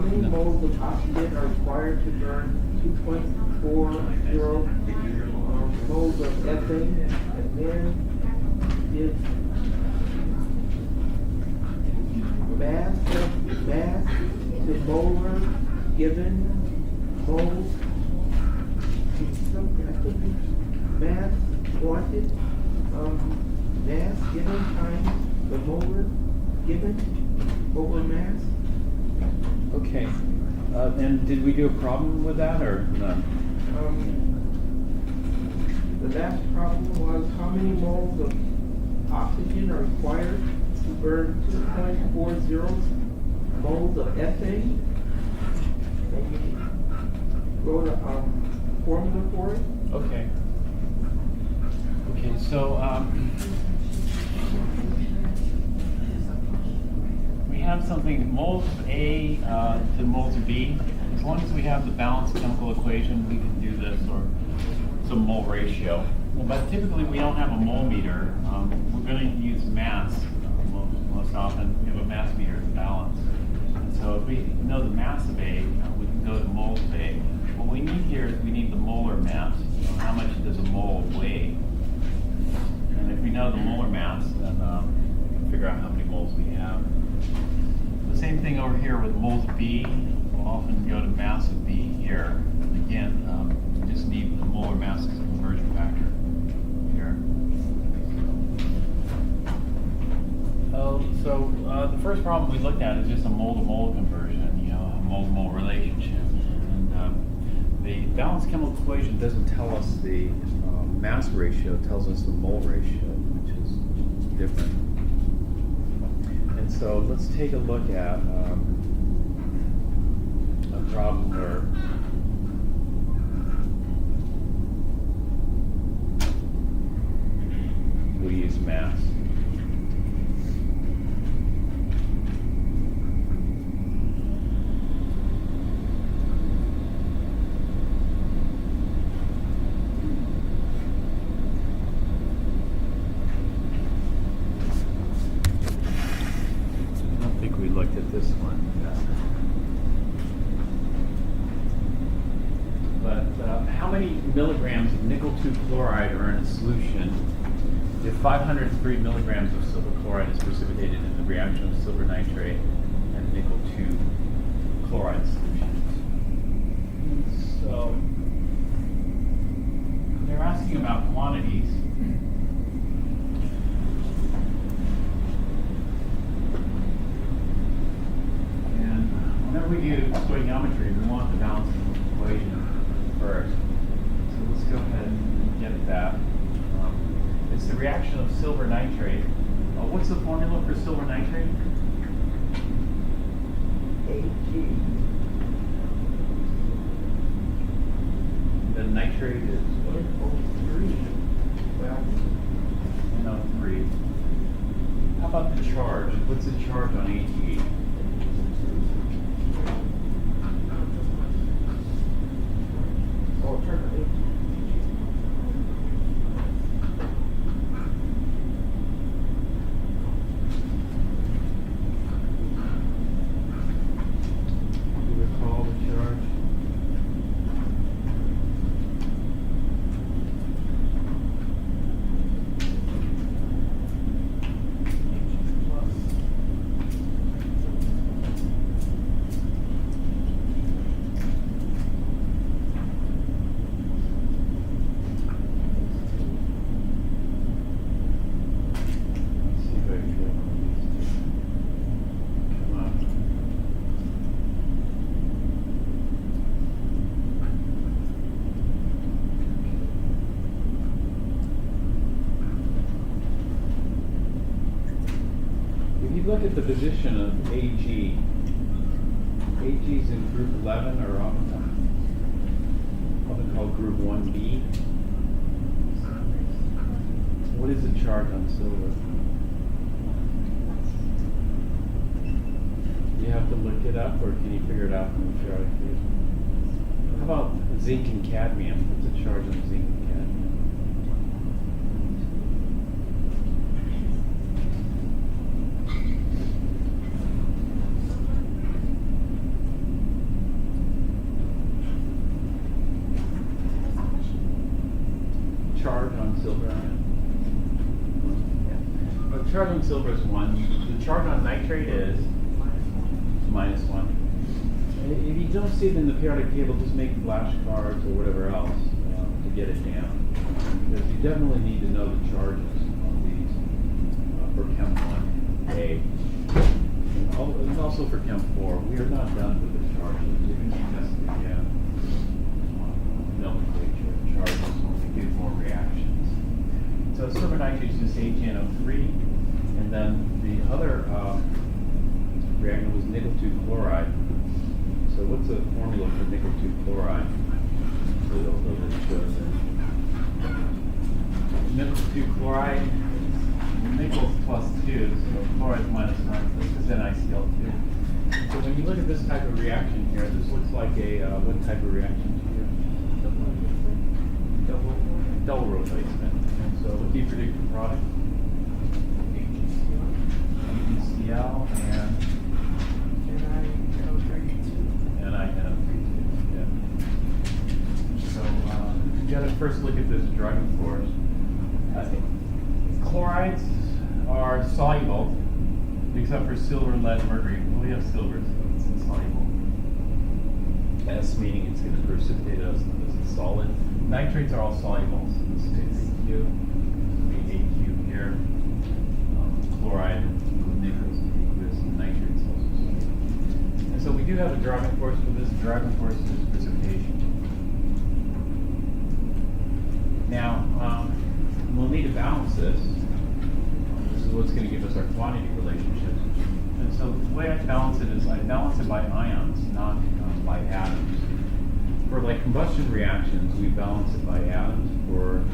many moles of oxygen are required to burn 2.40 moles of ethane? And then if mass to molar given moles, mass wanted, mass given times the molar given over mass. Okay. And did we do a problem with that or none? The last problem was how many moles of oxygen are required to burn 2.40 moles of ethane. And you wrote a formula for it. Okay. Okay, so we have something moles of A to moles of B. As long as we have the balanced chemical equation, we can do this, or some mole ratio. But typically we don't have a mole meter. We're going to use mass most often. We have a mass meter to balance. And so if we know the mass of A, we can go to moles of A. What we need here is we need the molar mass. How much does a mole weigh? And if we know the molar mass, then we can figure out how many moles we have. The same thing over here with moles of B. We'll often go to mass of B here. And again, we just need the molar mass as a conversion factor here. So the first problem we looked at is just a mole-to-mole conversion, a mole-to-mole relationship. And the balanced chemical equation doesn't tell us the mass ratio, it tells us the mole ratio, which is different. And so let's take a look at a problem where we use mass. We looked at this one. But how many milligrams of nickel 2 chloride are in a solution if 503 milligrams of silver chloride is precipitated in the reaction of silver nitrate and nickel 2 chloride solutions? So they're asking about quantities. Whenever we do stoichiometry, we want the balanced equation first. So let's go ahead and get that. It's the reaction of silver nitrate. What's the formula for silver nitrate? AG. The nitrate is NO3. Well, NO3. How about the charge? What's the charge on AG? Look at the position of AG. AG is in group 11, or often called group 1B. What is the charge on silver? Do you have to look it up, or can you figure it out from the chart? How about zinc and cadmium? What's the charge on zinc and cadmium? charge on silver is 1. The charge on nitrate is -1. If you don't see it in the periodic table, just make flashcards or whatever else to get it down. Because you definitely need to know the charges on these for Chem 1A. And also for Chem 4. We are not done with the charges. We're going to be testing again nomenclature charges when we do more reactions. So silver nitrate is just HNO3, and then the other reactant was nickel 2 chloride. So what's the formula for nickel 2 chloride? Nickel 2 chloride, nickel's +2, so chloride's -1, so this is NiCl2. So when you look at this type of reaction here, this looks like a, what type of reaction to you? Double replacement. And so what do you predict the product? AgCl and NiNO3, yeah. So you got to first look at this driving force. Chlorides are soluble, except for silver, lead, mercury. Well, we have silver, so it's insoluble. S meaning it's going to precipitate us as a solid. Nitrates are all soluble, so this is AQ. AQ here. Chloride with nickels, aqueous, and nitrates also soluble. And so we do have a driving force for this. The driving force is precipitation. Now, we'll need to balance this. This is what's going to give us our quantity relationships. And so the way I balance it is I balance it by ions, not by atoms. For like combustion reactions, we balance it by atoms. For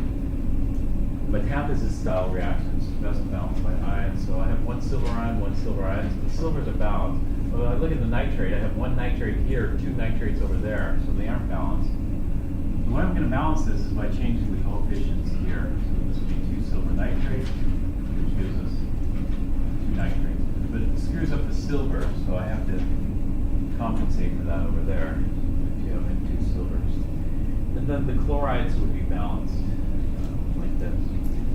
metathesis style reactions, it's best balanced by ions. So I have one silver ion, one silver ion. So the silvers are balanced. But when I look at the nitrate, I have one nitrate here, two nitrates over there, so they aren't balanced. The way I'm going to balance this is by changing the coefficients here. So this would be 2 silver nitrate, which gives us 2 nitrates. But it screws up the silver, so I have to compensate for that over there if you have 2 silvers. And then the chlorides would be balanced like this.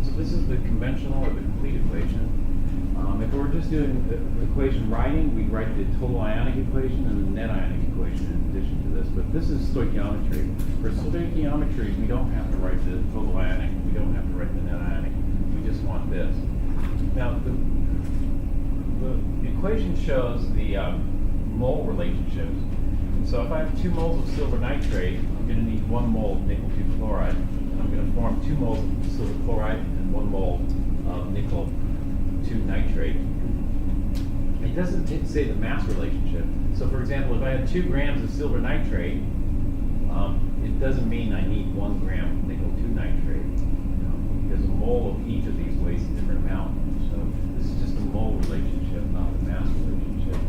So this is the conventional or the complete equation. If we're just doing the equation writing, we'd write the total ionic equation and the net ionic equation in addition to this. But this is stoichiometry. For stoichiometry, we don't have to write the total ionic. We don't have to write the net ionic. We just want this. Now, the equation shows the mole relationships. And so if I have 2 moles of silver nitrate, I'm going to need 1 mole of nickel 2 chloride. And I'm going to form 2 moles of silver chloride and 1 mole of nickel 2 nitrate. It doesn't say the mass relationship. So for example, if I have 2 grams of silver nitrate, it doesn't mean I need 1 gram of nickel 2 nitrate. Because a mole of each of these weighs a different amount. So this is just a mole relationship, not the mass relationship.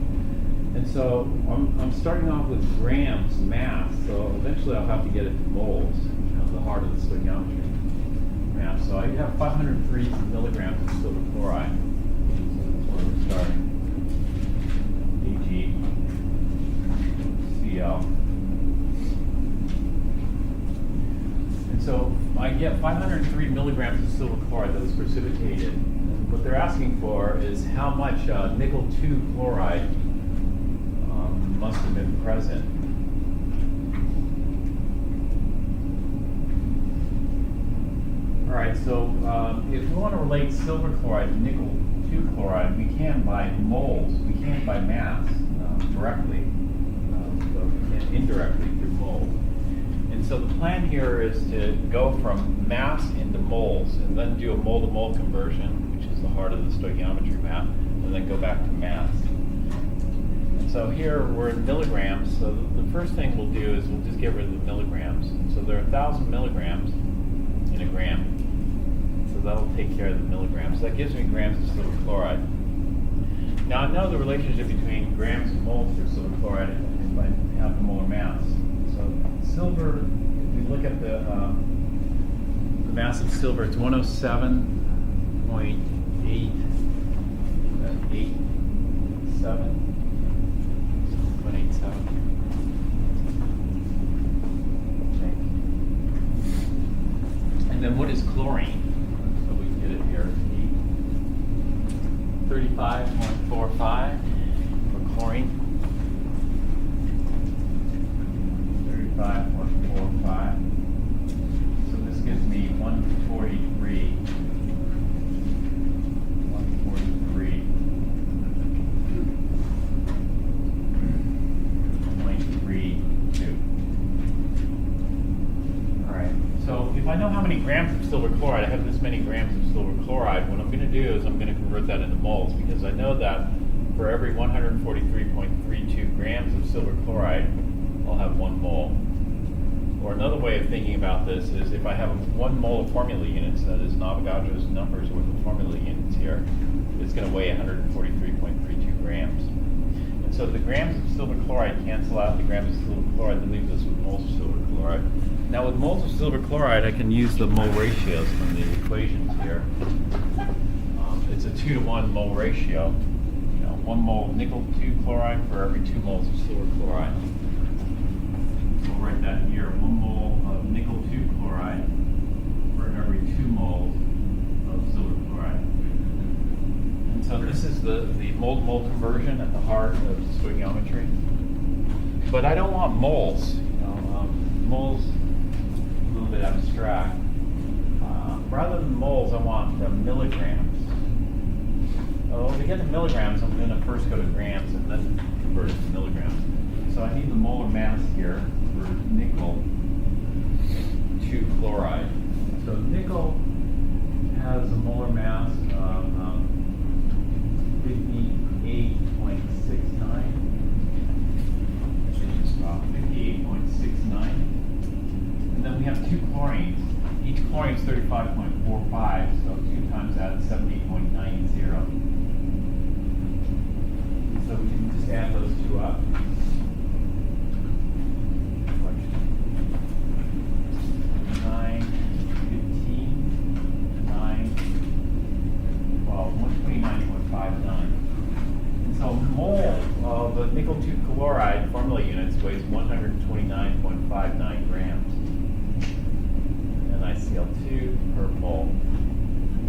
And so I'm starting off with grams mass, so eventually I'll have to get it to moles, the heart of the stoichiometry math. So I have 503 milligrams of silver chloride. So that's where we're starting. AgCl. And so I get 503 milligrams of silver chloride that was precipitated. And what they're asking for is how much nickel 2 chloride must have been present. All right, so if we want to relate silver chloride to nickel 2 chloride, we can by moles. We can't by mass directly, but we can indirectly through moles. And so the plan here is to go from mass into moles and then do a mole-to-mole conversion, which is the heart of the stoichiometry math, and then go back to mass. And so here we're in milligrams, so the first thing we'll do is we'll just get rid of the milligrams. So there are 1,000 milligrams in a gram. So that'll take care of the milligrams. That gives me grams of silver chloride. Now I know the relationship between grams and moles for silver chloride if I have the molar mass. So silver, if we look at the mass of silver, it's 107.887. 187. And then what is chlorine? So we get it here. 35.45 for chlorine. 35.45. So this gives me 143. 143.32. All right. So if I know how many grams of silver chloride, I have this many grams of silver chloride, what I'm going to do is I'm going to convert that into moles, because I know that for every 143.32 grams of silver chloride, I'll have 1 mole. Or another way of thinking about this is if I have 1 mole of formula units, that is Avogadro's numbers worth of formula units here, it's going to weigh 143.32 grams. And so the grams of silver chloride cancel out the grams of silver chloride, that leaves us with moles of silver chloride. Now with moles of silver chloride, I can use the mole ratios from the equations here. It's a 2-to-1 mole ratio. 1 mole of nickel 2 chloride for every 2 moles of silver chloride. We'll write that here, 1 mole of nickel 2 chloride for every 2 moles of silver chloride. And so this is the mole-to-mole conversion at the heart of stoichiometry. But I don't want moles. Moles, a little bit abstract. Rather than moles, I want milligrams. To get to milligrams, I'm going to first go to grams and then convert it to milligrams. So I need the molar mass here for nickel 2 chloride. So nickel has a molar mass of 58.69. 58.69. And then we have 2 chlorines. Each chlorine is 35.45, so 2 times that is 70.90. So we can just add those 2 up. 9, 15, 9, 12, 129.59. And so a mole of the nickel 2 chloride formula units weighs 129.59 grams. NiCl2 per mole.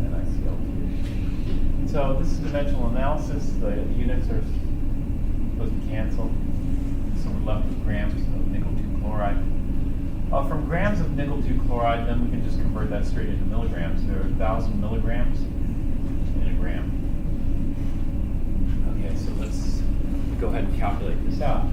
NiCl2. So this is dimensional analysis. The units are supposed to cancel. So we're left with grams of nickel 2 chloride. From grams of nickel 2 chloride, then we can just convert that straight into milligrams. There are 1,000 milligrams in a gram. Okay, so let's go ahead and calculate this out.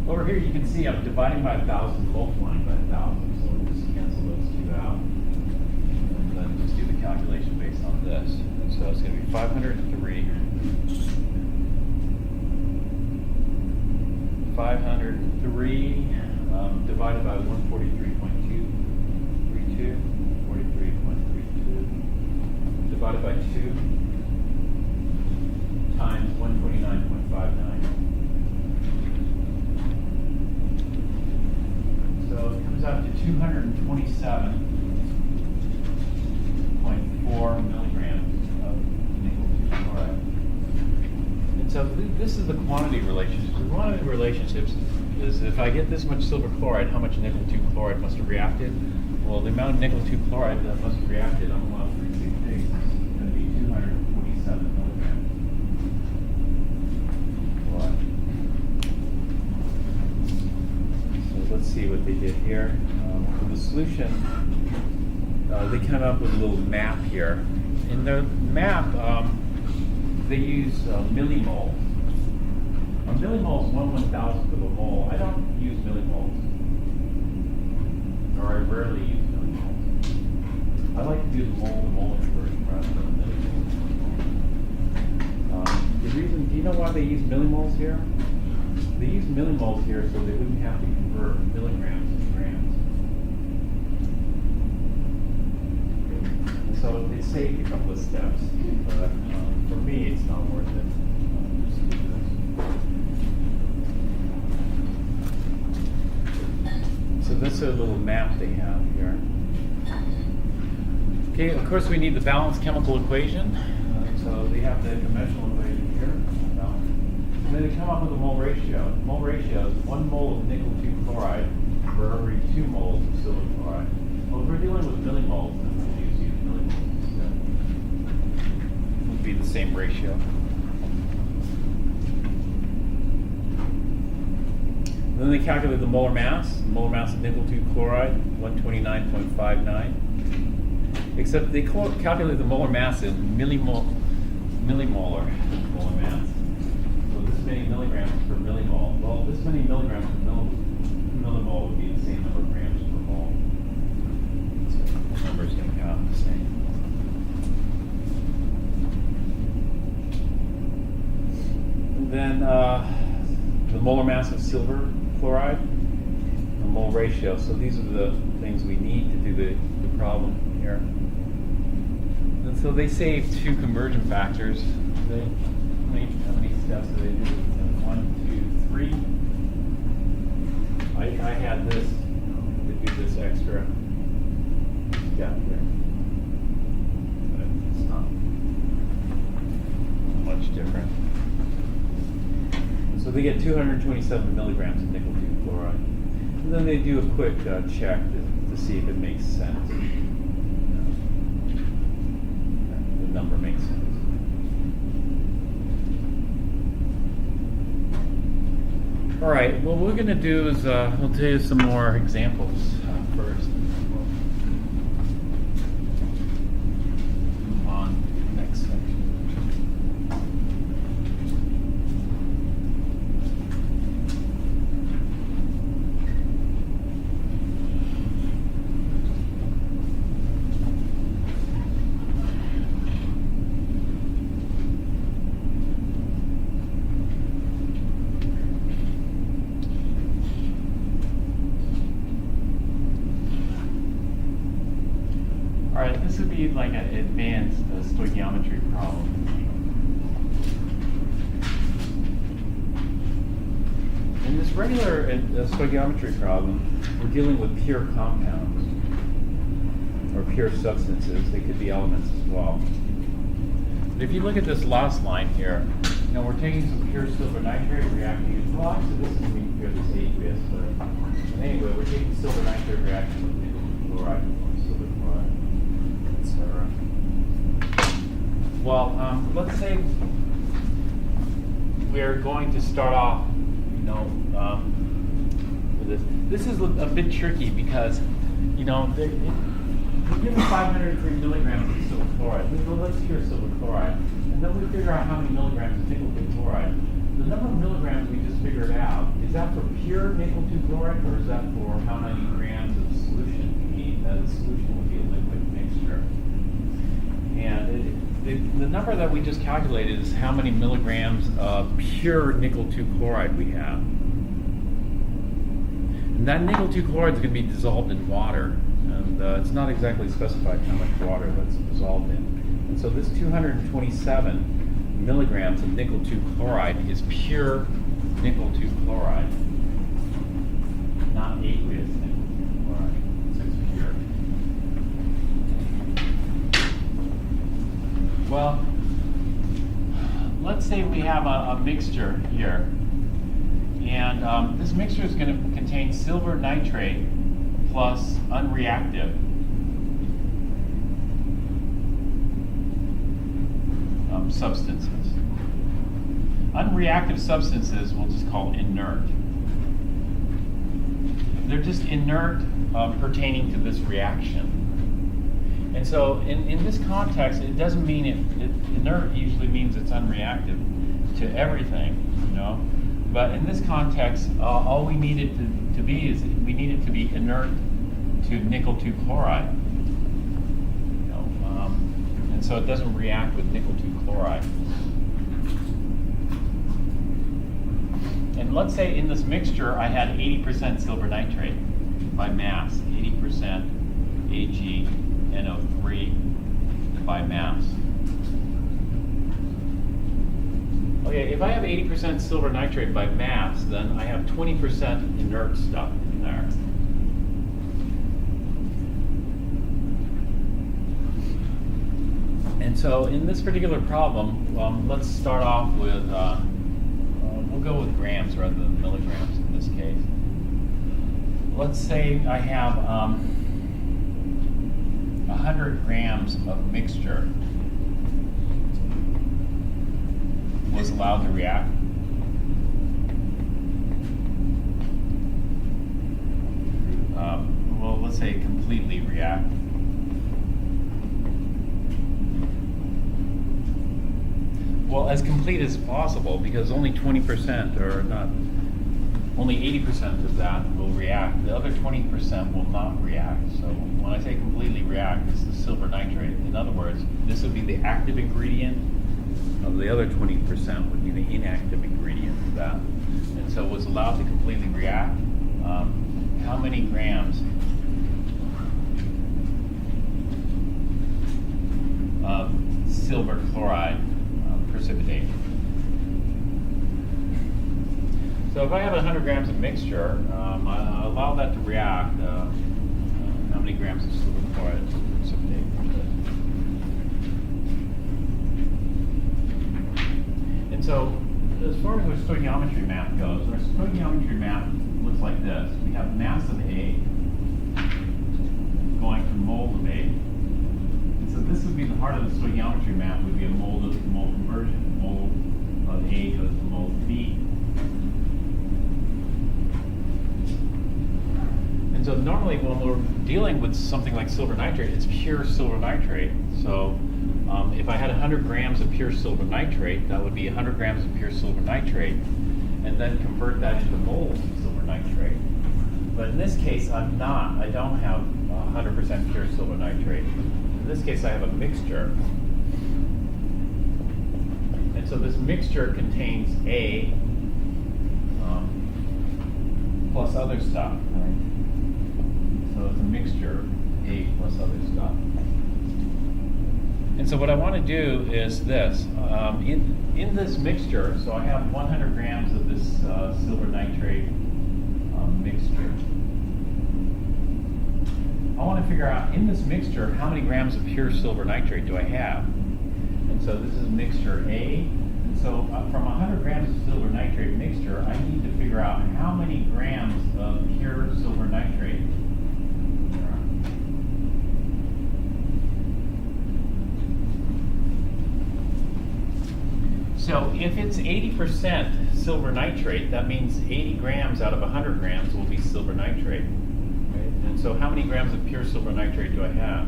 Over here you can see I'm dividing by 1,000, multiplying by 1,000. So we'll just cancel those 2 out. And then just do the calculation based on this. So it's going to be 503. 503 divided by 143.232, 43.32, divided by 2 times 129.59. So it comes out to 227.4 milligrams of nickel 2 chloride. And so this is the quantity relationship. The quantity relationships is if I get this much silver chloride, how much nickel 2 chloride must have reacted? Well, the amount of nickel 2 chloride that must have reacted on the law of 3 big things is going to be 227 milligrams. So let's see what they did here. For the solution, they came up with a little map here. In the map, they use millimoles. A millimole is 1/1000th of a mole. I don't use millimoles, or I rarely use millimoles. I like to do the mole-to-mole conversion rather than millimoles. The reason, do you know why they use millimoles here? They use millimoles here so they wouldn't have to convert milligrams to grams. And so it saved a couple of steps, but for me it's not worth it. Just do this. So this is a little map they have here. Okay, of course we need the balanced chemical equation. So they have the conventional equation here. And then they come up with a mole ratio. The mole ratio is 1 mole of nickel 2 chloride for every 2 moles of silver chloride. Well, if we're dealing with millimoles, then we'll use millimoles instead. It would be the same ratio. Then they calculate the molar mass. The molar mass of nickel 2 chloride, 129.59. Except they calculate the molar mass in millimolar molar mass. So this many milligrams per millimole. Well, this many milligrams per millimole would be the same number of grams per mole. So the numbers going to come out the same. And then the molar mass of silver chloride, the mole ratio. So these are the things we need to do the problem here. And so they save 2 conversion factors. How many steps do they do? 1, 2, 3. I had this to do this extra step here. But it's not much different. So they get 227 milligrams of nickel 2 chloride. And then they do a quick check to see if it makes sense. The number makes sense. All right, what we're going to do is we'll tell you some more examples first. Move on to the next section. Alright, this would be like an advanced stoichiometry problem. In this regular stoichiometry problem, we're dealing with pure compounds, or pure substances. They could be elements as well. But if you look at this last line here, you know, we're taking some pure silver nitrate, reacting it. Well, actually, this is being pure, this aqueous, but anyway, we're taking silver nitrate reacting with nickel chloride, silver chloride. Well, let's say we're going to start off, you know, with this. This is a bit tricky because, you know, we're given 503 milligrams of silver chloride. Let's hear silver chloride, and then we figure out how many milligrams of nickel 2 chloride. The number of milligrams we just figured out, is that for pure nickel 2 chloride, or is that for how many grams of solution we need? That solution would be a liquid mixture. And the number that we just calculated is how many milligrams of pure nickel 2 chloride we have. And that nickel 2 chloride is going to be dissolved in water. And it's not exactly specified how much water that's dissolved in. And so this 227 milligrams of nickel 2 chloride is pure nickel 2 chloride, not aqueous nickel 2 chloride. So it's pure. Well, let's say we have a mixture here, and this mixture is going to contain silver nitrate plus unreactive substances. Unreactive substances we'll just call inert. They're just inert pertaining to this reaction. And so in this context, it doesn't mean inert usually means it's unreactive to everything, you know. But in this context, all we need it to be is we need it to be inert to nickel 2 chloride. You know, and so it doesn't react with nickel 2 chloride. And let's say in this mixture I had 80% silver nitrate by mass, 80% AgNO3 by mass. Okay, if I have 80% silver nitrate by mass, then I have 20% inert stuff in there. And so in this particular problem, let's start off with, we'll go with grams rather than milligrams in this case. Let's say I have 100 grams of mixture was allowed to react. completely react. Well, as complete as possible, because only 20% or not, only 80% of that will react. The other 20% will not react. So when I say completely react, it's the silver nitrate. In other words, this would be the active ingredient. The other 20% would be the inactive ingredient of that. And so what's allowed to completely react, how many grams of silver chloride precipitate? So if I have 100 grams of mixture, I allow that to react, how many grams of silver chloride precipitate? And so, as far as our stoichiometry map goes, our stoichiometry map looks like this. We have mass of A going to mole of A. And so this would be the heart of the stoichiometry map, would be a mole to mole conversion. Mole of A goes to mole of B. And so normally when we're dealing with something like silver nitrate, it's pure silver nitrate. So if I had 100 grams of pure silver nitrate, that would be 100 grams of pure silver nitrate, and then convert that into moles of silver nitrate. But in this case, I don't have 100% pure silver nitrate. In this case, I have a mixture. And so this mixture contains A plus other stuff, right? So it's a mixture, A plus other stuff. And so what I want to do is this. In this mixture, so I have 100 grams of this silver nitrate mixture. I want to figure out, in this mixture, how many grams of pure silver nitrate do I have? And so this is mixture A. And so from 100 grams of silver nitrate mixture, I need to figure out how many grams of pure silver nitrate. So if it's 80% silver nitrate, that means 80 grams out of 100 grams will be silver nitrate. Right? And so how many grams of pure silver nitrate do I have?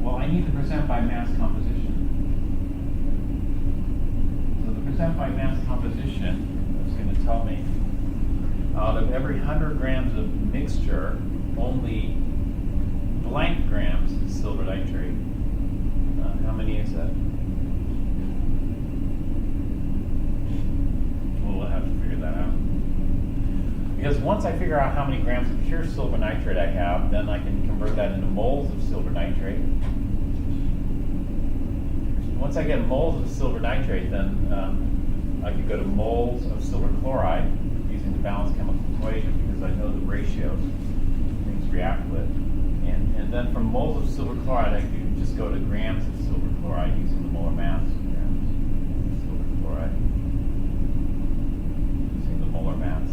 Well, I need the percent by mass composition. So the percent by mass composition is going to tell me out of every 100 grams of mixture, only blank grams is silver nitrate. How many is that? We'll have to figure that out. Because once I figure out how many grams of pure silver nitrate I have, then I can convert that into moles of silver nitrate. Once I get moles of silver nitrate, then I can go to moles of silver chloride using the balanced chemical equation, because I know the ratio things react with. And then from moles of silver chloride, I can just go to grams of silver chloride using the molar mass. Grams of silver chloride using the molar mass.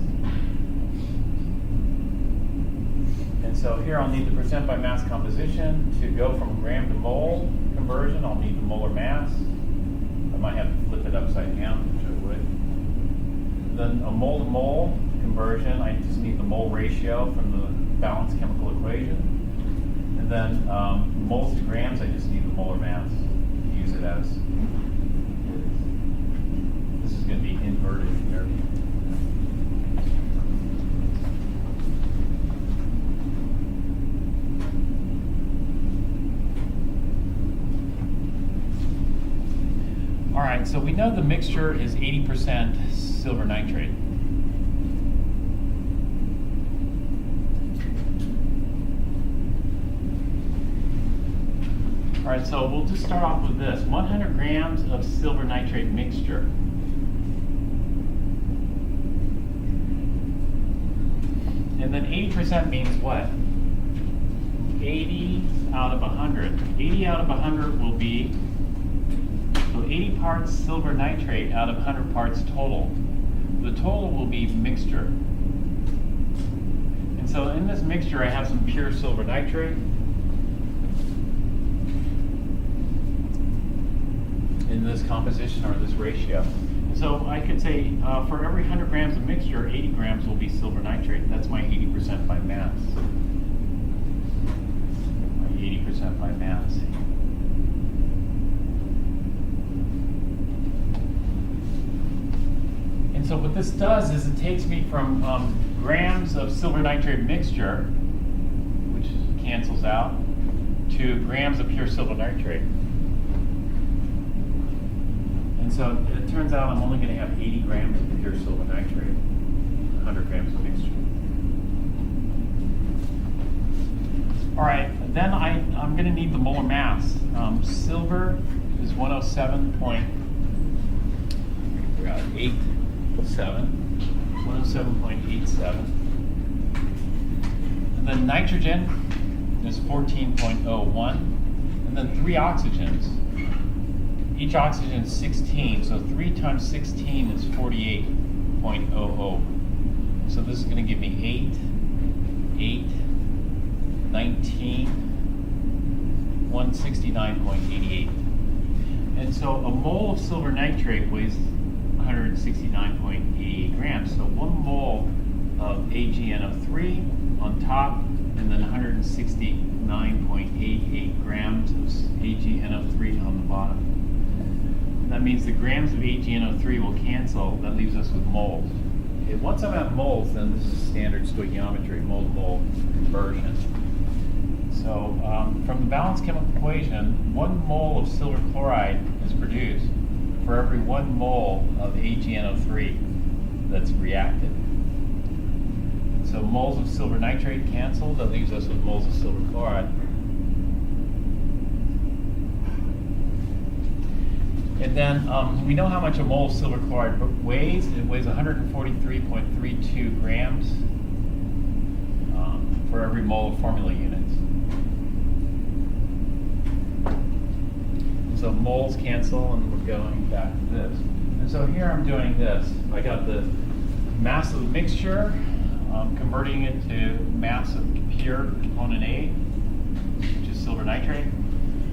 And so here I'll need the percent by mass composition. To go from gram to mole conversion, I'll need the molar mass. I might have to flip it upside down, which I would. Then a mole to mole conversion, I just need the mole ratio from the balanced chemical equation. And then moles to grams, I just need the molar mass to use it as. This is going to be inverted here. All right, so we know the mixture is 80% silver nitrate. All right, so we'll just start off with this. 100 grams of silver nitrate mixture. And then 80% means what? 80 out of 100. 80 out of 100 will be, so 80 parts silver nitrate out of 100 parts total. The total will be mixture. And so in this mixture, I have some pure silver nitrate. And this composition or this ratio. So I could say for every 100 grams of mixture, 80 grams will be silver nitrate. That's my 80% by mass. My 80% by mass. And so what this does is it takes me from grams of silver nitrate mixture, which cancels out, to grams of pure silver nitrate. And so it turns out I'm only going to have 80 grams of pure silver nitrate, 100 grams of mixture. All right, then I'm going to need the molar mass. Silver is 107.87. 107.87. And then nitrogen is 14.01. And then 3 oxygens. Each oxygen is 16, so 3 times 16 is 48.00. So this is going to give me 8, 19, 169.88. And so a mole of silver nitrate weighs 169.88 grams. So 1 mole of AgNO3 on top, and then 169.88 grams of AgNO3 on the bottom. And that means the grams of AgNO3 will cancel. That leaves us with moles. Okay, once I'm at moles, then this is standard stoichiometry, mole-to-mole conversion. So from the balanced chemical equation, 1 mole of silver chloride is produced for every 1 mole of AgNO3 that's reacted. So moles of silver nitrate cancel. That leaves us with moles of silver chloride. And then we know how much a mole of silver chloride weighs. It weighs 143.32 grams for every mole of formula units. So moles cancel, and we're going back to this. And so here I'm doing this. I got the mass of the mixture, converting it to mass of pure component A, which is silver nitrate.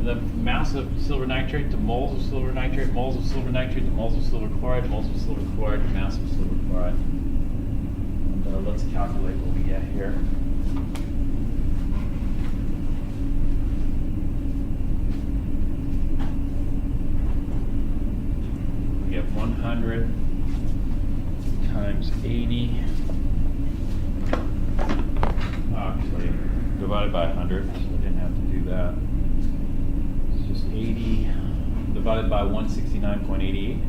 The mass of silver nitrate to moles of silver nitrate, moles of silver nitrate to moles of silver chloride, moles of silver chloride to mass of silver chloride. And let's calculate what we get here. We get 100 times 80, actually divided by 100, so I didn't have to do that. 80 divided by 169.88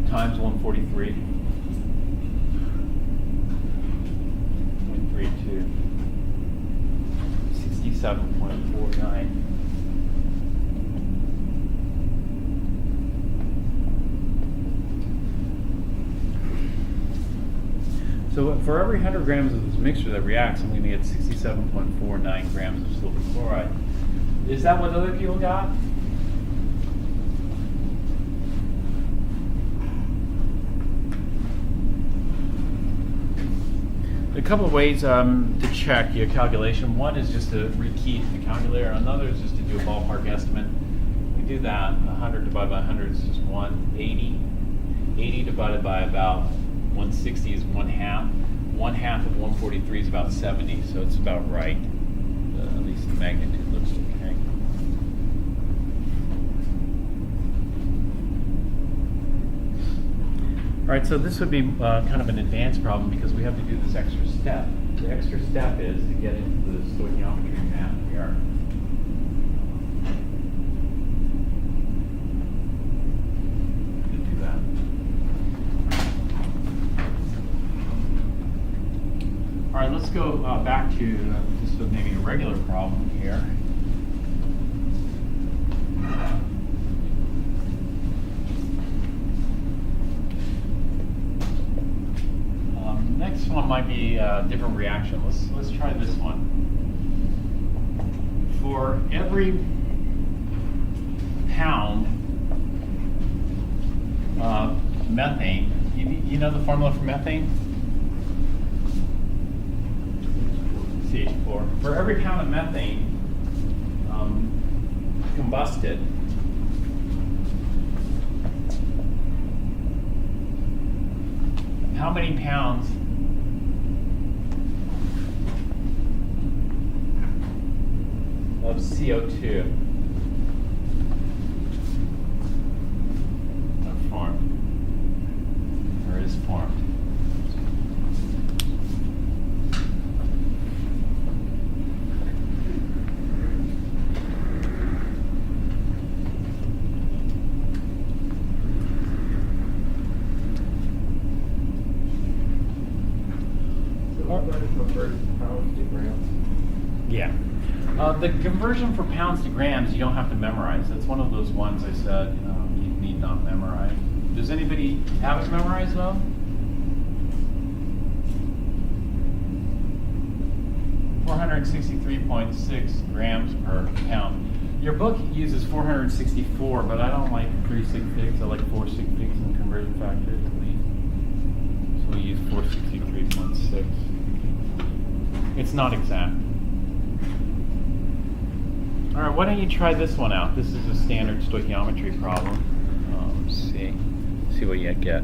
times 143.32, 67.49. So for every 100 grams of this mixture that reacts, I'm going to get 67.49 grams of silver chloride. Is that what other people got? A couple of ways to check your calculation. One is just to rekey the calculator. Another is just to do a ballpark estimate. We do that. 100 divided by 100 is just 180. 80 divided by about 160 is 1/2. 1/2 of 143 is about 70, so it's about right. At least the magnitude looks okay. All right, so this would be kind of an advanced problem because we have to do this extra step. The extra step is to get into the stoichiometry math here. To do that. All right, let's go back to just maybe a regular problem here. Next one might be a different reaction. Let's try this one. For every pound of methane, you know the formula for methane? CH4. For every pound of methane, combusted, how many pounds of CO2 are formed, or is formed? Yeah. The conversion for pounds to grams, you don't have to memorize. That's one of those ones I said you need not memorize. Does anybody have it memorized though? .6 grams per pound. Your book uses 464, but I don't like 3 sig figs. I like 4 sig figs in conversion factors at least. So we use 463.6. It's not exact. All right, why don't you try this one out? This is a standard stoichiometry problem. Let's see what you get.